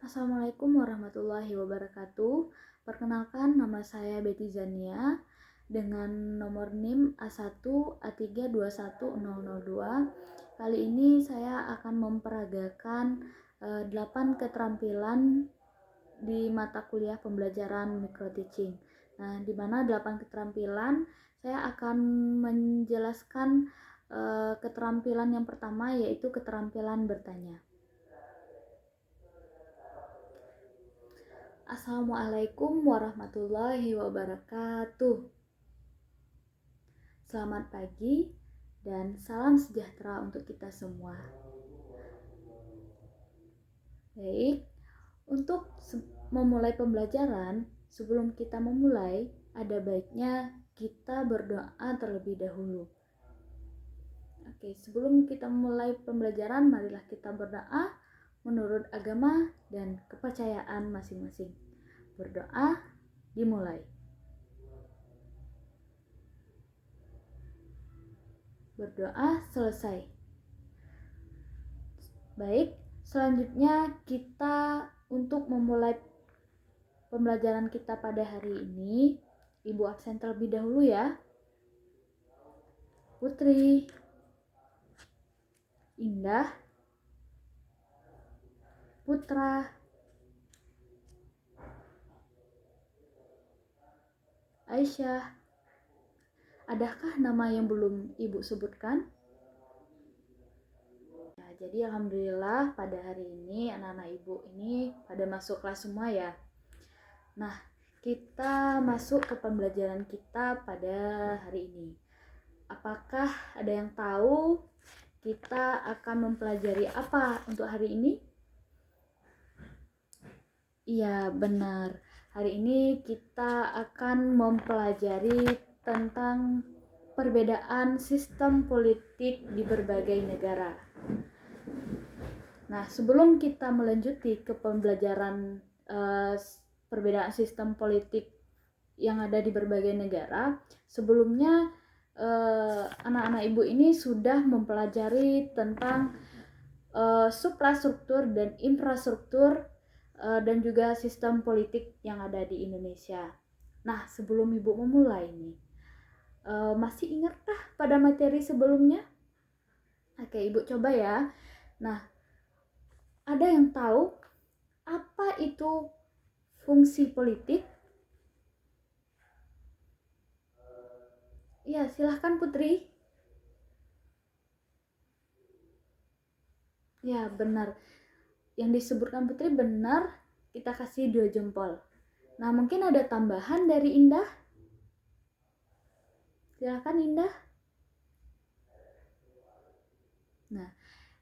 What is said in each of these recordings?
Assalamualaikum warahmatullahi wabarakatuh. Perkenalkan, nama saya Betty Zania dengan nomor NIM A1A3210002. Kali ini saya akan memperagakan 8 keterampilan di mata kuliah pembelajaran micro teaching. Nah, di mana 8 keterampilan saya akan menjelaskan keterampilan yang pertama, yaitu keterampilan bertanya. Assalamualaikum warahmatullahi wabarakatuh. Selamat pagi dan salam sejahtera untuk kita semua. Baik, untuk memulai pembelajaran, sebelum kita memulai, ada baiknya kita berdoa terlebih dahulu. Oke, sebelum kita memulai pembelajaran, marilah kita berdoa menurut agama dan kepercayaan masing-masing. Berdoa, dimulai. Berdoa selesai. Baik, selanjutnya kita untuk memulai pembelajaran kita pada hari ini, Ibu absen terlebih dahulu ya. Putri, Indah, Putra, Aisyah. Adakah nama yang belum Ibu sebutkan? Nah, jadi alhamdulillah pada hari ini anak-anak Ibu ini pada masuk kelas semua ya. Nah, kita masuk ke pembelajaran kita pada hari ini. Apakah ada yang tahu kita akan mempelajari apa untuk hari ini? Iya, benar. Hari ini kita akan mempelajari tentang perbedaan sistem politik di berbagai negara. Nah, sebelum kita melanjuti ke pembelajaran perbedaan sistem politik yang ada di berbagai negara, sebelumnya anak-anak Ibu ini sudah mempelajari tentang suprastruktur dan infrastruktur dan juga sistem politik yang ada di Indonesia. Nah, sebelum Ibu memulai nih, masih ingatkah pada materi sebelumnya? Oke, Ibu coba ya. Nah, ada yang tahu apa itu fungsi politik? Ya, silahkan Putri. Ya, benar. Yang disebutkan Putri benar, kita kasih 2 jempol. Nah, mungkin ada tambahan dari Indah? Silahkan Indah. Nah,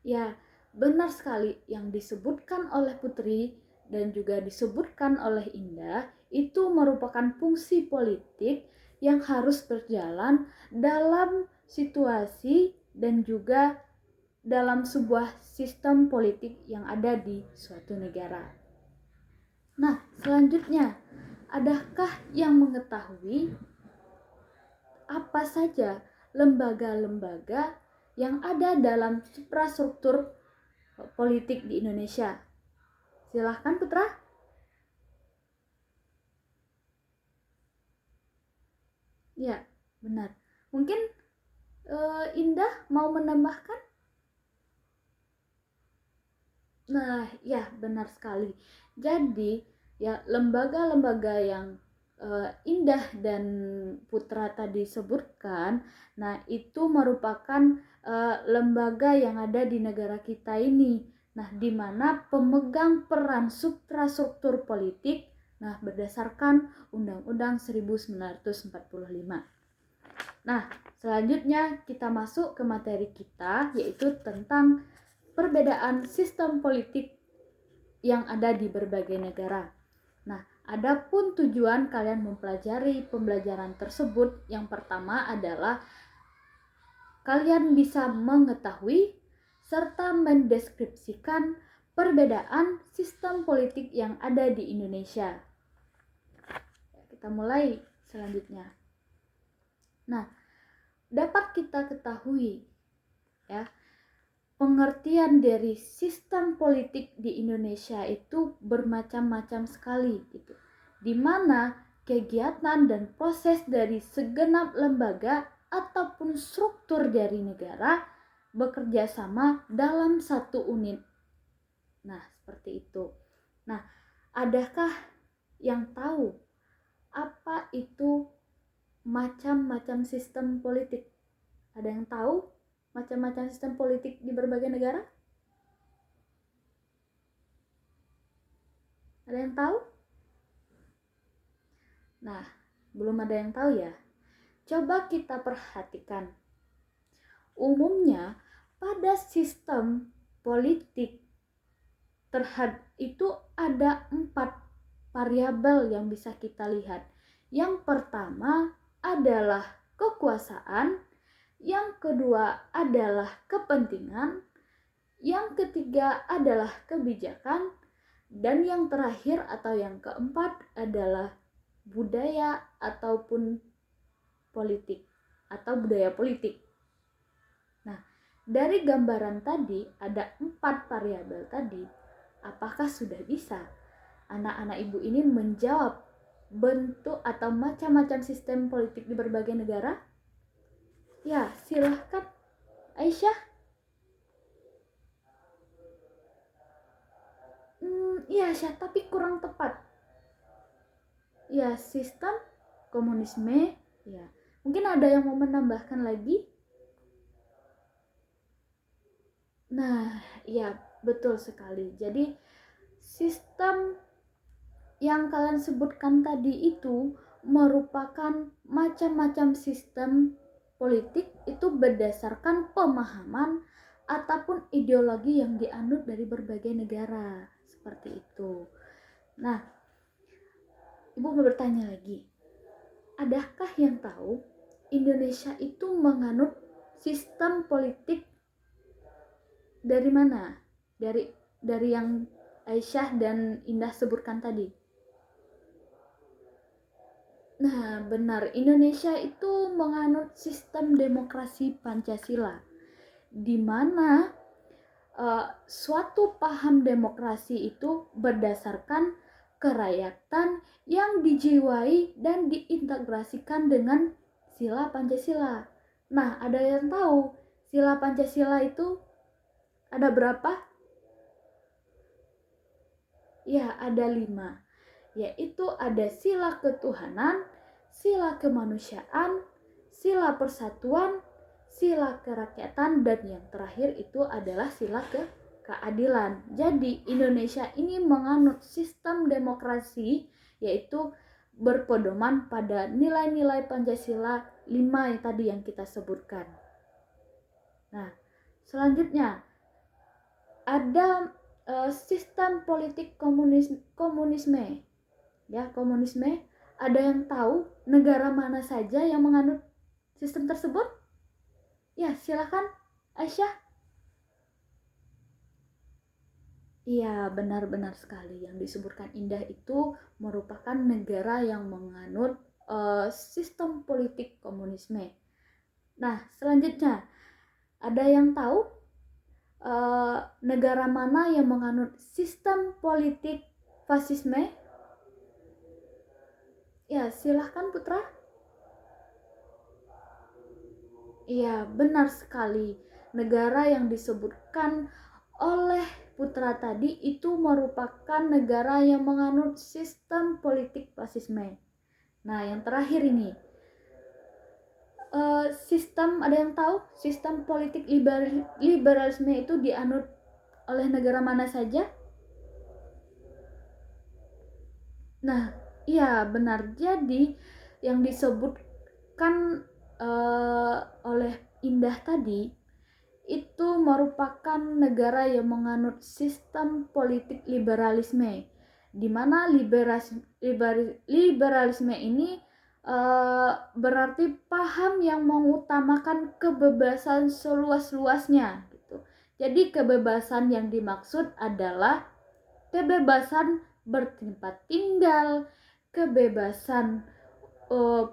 ya benar sekali yang disebutkan oleh Putri dan juga disebutkan oleh Indah itu merupakan fungsi politik yang harus berjalan dalam situasi dan juga dalam sebuah sistem politik yang ada di suatu negara. Nah, selanjutnya, adakah yang mengetahui apa saja lembaga-lembaga yang ada dalam suprastruktur politik di Indonesia? Silahkan Putra. Ya, benar. Mungkin Indah mau menambahkan? Nah, ya benar sekali. Jadi, ya lembaga-lembaga yang Indah dan Putra tadi sebutkan, nah itu merupakan lembaga yang ada di negara kita ini. Nah, di mana pemegang peran suprastruktur politik, nah berdasarkan Undang-Undang 1945. Nah, selanjutnya kita masuk ke materi kita, yaitu tentang perbedaan sistem politik yang ada di berbagai negara. Nah, adapun tujuan kalian mempelajari pembelajaran tersebut, yang pertama adalah kalian bisa mengetahui serta mendeskripsikan perbedaan sistem politik yang ada di Indonesia. Kita mulai selanjutnya. Nah, dapat kita ketahui ya, pengertian dari sistem politik di Indonesia itu bermacam-macam sekali gitu. Di mana kegiatan dan proses dari segenap lembaga ataupun struktur dari negara bekerja sama dalam satu unit. Nah, seperti itu. Nah, adakah yang tahu apa itu macam-macam sistem politik? Ada yang tahu macam-macam sistem politik di berbagai negara? Ada yang tahu? Nah, belum ada yang tahu ya. Coba kita perhatikan. Umumnya pada sistem politik itu ada 4 variabel yang bisa kita lihat. Yang pertama adalah kekuasaan, yang kedua adalah kepentingan, yang ketiga adalah kebijakan, dan yang terakhir atau yang keempat adalah budaya ataupun politik atau budaya politik. Nah, dari gambaran tadi ada 4 variabel tadi. Apakah sudah bisa anak-anak ibu ini menjawab bentuk atau macam-macam sistem politik di berbagai negara? Ya, silahkan Aisyah. Iya Aisyah, tapi kurang tepat. Ya, sistem komunisme. Ya, mungkin ada yang mau menambahkan lagi? Nah, ya betul sekali. Jadi sistem yang kalian sebutkan tadi itu merupakan macam-macam sistem politik itu berdasarkan pemahaman ataupun ideologi yang dianut dari berbagai negara. Seperti itu. Nah, Ibu mau bertanya lagi. Adakah yang tahu Indonesia itu menganut sistem politik dari mana? Dari yang Aisyah dan Indah sebutkan tadi. Nah, benar. Indonesia itu menganut sistem demokrasi Pancasila, di mana suatu paham demokrasi itu berdasarkan kerakyatan yang dijiwai dan diintegrasikan dengan sila Pancasila. Nah, ada yang tahu sila Pancasila itu ada berapa? Ya, ada 5. Yaitu ada sila ketuhanan, sila kemanusiaan, sila persatuan, sila kerakyatan, dan yang terakhir itu adalah sila keadilan. Jadi Indonesia ini menganut sistem demokrasi yaitu berpedoman pada nilai-nilai Pancasila 5 yang tadi yang kita sebutkan. Nah, selanjutnya ada sistem politik komunisme. Ya, komunisme. Ada yang tahu negara mana saja yang menganut sistem tersebut? Ya, silakan Aisyah. Iya, benar-benar sekali. Yang disebutkan Indah itu merupakan negara yang menganut sistem politik komunisme. Nah, selanjutnya ada yang tahu negara mana yang menganut sistem politik fasisme? Ya, silahkan Putra. Iya, benar sekali. Negara yang disebutkan oleh Putra tadi itu merupakan negara yang menganut sistem politik fasisme. Nah, yang terakhir ini, sistem, ada yang tahu sistem politik liberalisme itu dianut oleh negara mana saja? Nah, iya benar. Jadi yang disebutkan oleh Indah tadi itu merupakan negara yang menganut sistem politik liberalisme, di mana liberalisme ini berarti paham yang mengutamakan kebebasan seluas-luasnya gitu. Jadi kebebasan yang dimaksud adalah kebebasan bertempat tinggal, kebebasan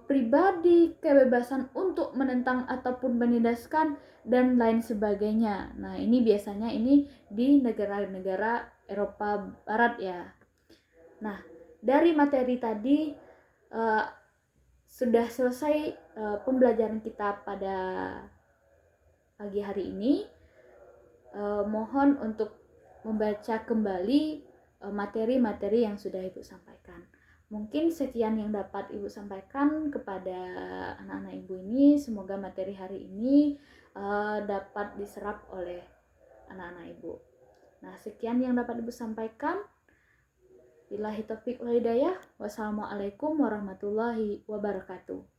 pribadi, kebebasan untuk menentang ataupun menindaskan dan lain sebagainya. Nah, ini biasanya ini di negara-negara Eropa Barat ya. Nah, dari materi tadi sudah selesai pembelajaran kita pada pagi hari ini. Mohon untuk membaca kembali materi-materi yang sudah Ibu sampaikan. Mungkin sekian yang dapat Ibu sampaikan kepada anak-anak Ibu ini. Semoga materi hari ini dapat diserap oleh anak-anak Ibu. Nah, sekian yang dapat Ibu sampaikan. Billahi taufiq wal hidayah. Wassalamualaikum warahmatullahi wabarakatuh.